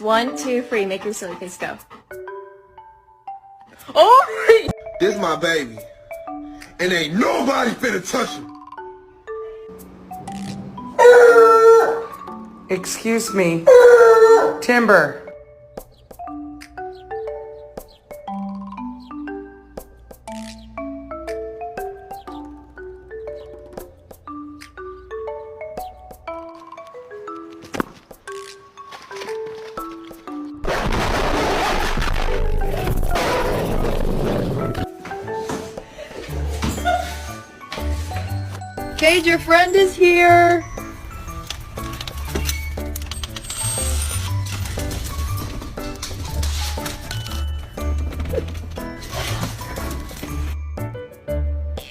1, 2, 3. Make your silly face go. Oh! This my baby. And ain't nobody finna touch him. Excuse me. Timber. Cade, your friend is here.